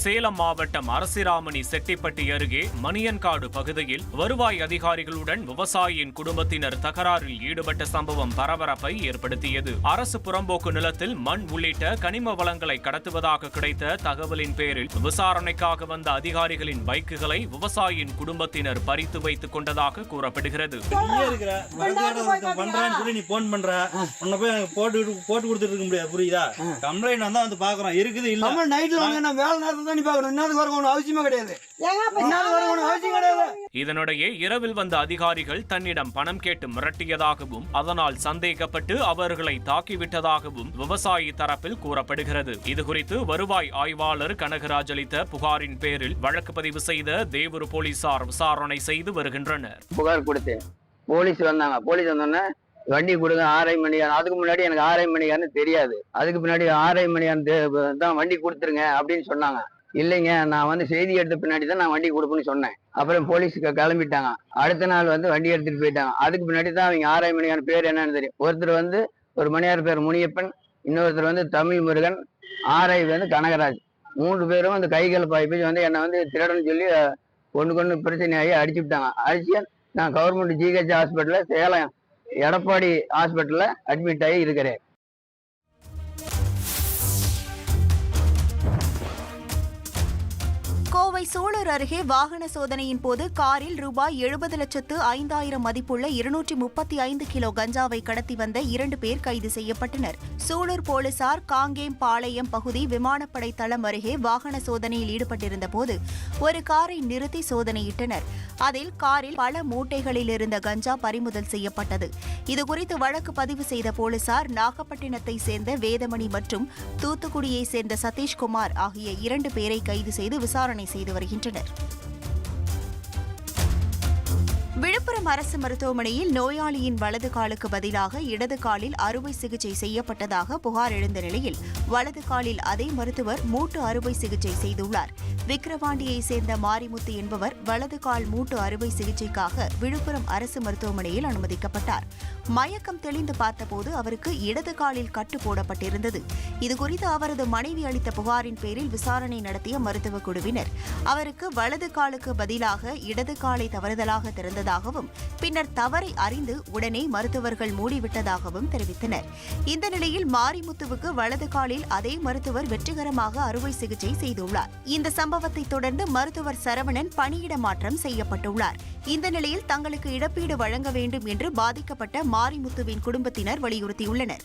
சேலம் மாவட்டம் அரசிராமணி செட்டிப்பட்டி அருகே மணியன்காடு பகுதியில் வருவாய் அதிகாரிகளுடன் விவசாயியின் குடும்பத்தினர் தகராறில் ஈடுபட்ட சம்பவம் பரபரப்பை ஏற்படுத்தியது. அரசு புறம்போக்கு நிலத்தில் மண் உள்ளிட்ட கனிம வளங்களை கடத்துவதாக கிடைத்த தகவலின் பேரில் விசாரணைக்காக வந்த அதிகாரிகளின் பைக்குகளை விவசாயியின் குடும்பத்தினர் பறித்து வைத்துக் கொண்டதாக கூறப்படுகிறது. இதனிடையே இரவில் வந்த அதிகாரிகள் தன்னிடம் பணம் கேட்டு மிரட்டியதாகவும் அதனால் சந்தேகப்பட்டு அவர்களை தாக்கிவிட்டதாகவும் விவசாயி தரப்பில் கூறப்படுகிறது. இதுகுறித்து வருவாய் ஆய்வாளர் கனகராஜ் அளித்த புகாரின் பேரில் வழக்கு பதிவு செய்த தேவூர் போலீசார் விசாரணை செய்து வருகின்றனர். புகார் கொடுத்தேன், போலீஸ் வந்தாங்க. போலீஸ் வந்தோன்னே வண்டி கொடுங்க 6:30 மணி. அதுக்கு முன்னாடி எனக்கு 6:30 மணியான்னு தெரியாது. அதுக்கு பின்னாடி 6:30 மணியான்னு தான் வண்டி கொடுத்துருங்க அப்படின்னு சொன்னாங்க. இல்லைங்க, நான் செய்தி எடுத்த பின்னாடி தான் நான் வண்டி கொடுப்பேன்னு சொன்னேன். அப்புறம் போலீஸுக்கு கிளம்பிட்டாங்க. அடுத்த நாள் வண்டி எடுத்துட்டு போயிட்டாங்க. அதுக்கு பின்னாடி தான் அவங்க 6:30 மணியான பேர் என்னன்னு தெரியும். ஒருத்தர் ஒரு மணியார் பேர் முனியப்பன், இன்னொருத்தர் தமிழ் முருகன், ஆரை கனகராஜ். 3 பேரும் கைகள் பாய்ப்பி என்னை திருடன்னு சொல்லி ஒண்ணுக்கு பிரச்சனையாகி அடிச்சு விட்டாங்க. அடிச்சு நான் கவர்மெண்ட் ஜிஹெச் ஹாஸ்பிட்டல்ல சேலம் எடப்பாடி ஹாஸ்பிட்டல்ல அட்மிட் ஆகி இருக்கிறேன். கோவை சூலூர் அருகே வாகன சோதனையின் போது காரில் ரூபாய் 70,05,000 மதிப்புள்ள 235 கிலோ கஞ்சாவை கடத்தி வந்த 2 பேர் கைது செய்யப்பட்டனர். சூலூர் போலீசார் காங்கேம் பாளையம் பகுதி விமானப்படை தளம் அருகே வாகன சோதனையில் ஈடுபட்டிருந்த போது ஒரு காரை நிறுத்தி சோதனையிட்டனர். அதில் காரில் பல மூட்டைகளில் இருந்த கஞ்சா பறிமுதல் செய்யப்பட்டது. இதுகுறித்து வழக்கு பதிவு செய்த போலீசார் நாகப்பட்டினத்தை சேர்ந்த வேதமணி மற்றும் தூத்துக்குடியை சேர்ந்த சதீஷ்குமார் ஆகிய 2 பேரை கைது செய்து விசாரணை செய்து வருகின்றனர். விழுப்புரம் அரசு மருத்துவமனையில் நோயாளியின் வலது காலுக்கு பதிலாக இடது காலில் அறுவை சிகிச்சை செய்யப்பட்டதாக புகார் எழுந்த நிலையில் வலது காலில் அதே மருத்துவர் மூட்டு அறுவை சிகிச்சை செய்துள்ளார். விக்கிரவாண்டியை சேர்ந்த மாரிமுத்து என்பவர் வலது கால் மூட்டு அறுவை சிகிச்சைக்காக விழுப்புரம் அரசு மருத்துவமனையில் அனுமதிக்கப்பட்டார். மயக்கம் தெளிந்து பார்த்தபோது அவருக்கு இடது காலில் கட்டு போடப்பட்டிருந்தது. இதுகுறித்து அவரது மனைவி அளித்த புகாரின் பேரில் விசாரணை நடத்திய மருத்துவக் குழுவினர் அவருக்கு வலது காலுக்கு பதிலாக இடது காலை தவறுதலாக திறந்ததாகவும் பின்னர் தவறை அறிந்து உடனே மருத்துவர்கள் மூடிவிட்டதாகவும் தெரிவித்தனர். இந்த நிலையில் மாரிமுத்துவுக்கு வலது காலில் அதே மருத்துவர் வெற்றிகரமாக அறுவை சிகிச்சை செய்துள்ளார். இந்த சம்பவத்தை தொடர்ந்து மருத்துவர் சரவணன் பணியிட மாற்றம் செய்யப்பட்டுள்ளார். இந்த நிலையில் தங்களுக்கு இழப்பீடு வழங்க வேண்டும் என்று பாதிக்கப்பட்ட மாரிமுத்துவின் குடும்பத்தினர் வலியுறுத்தியுள்ளனர்.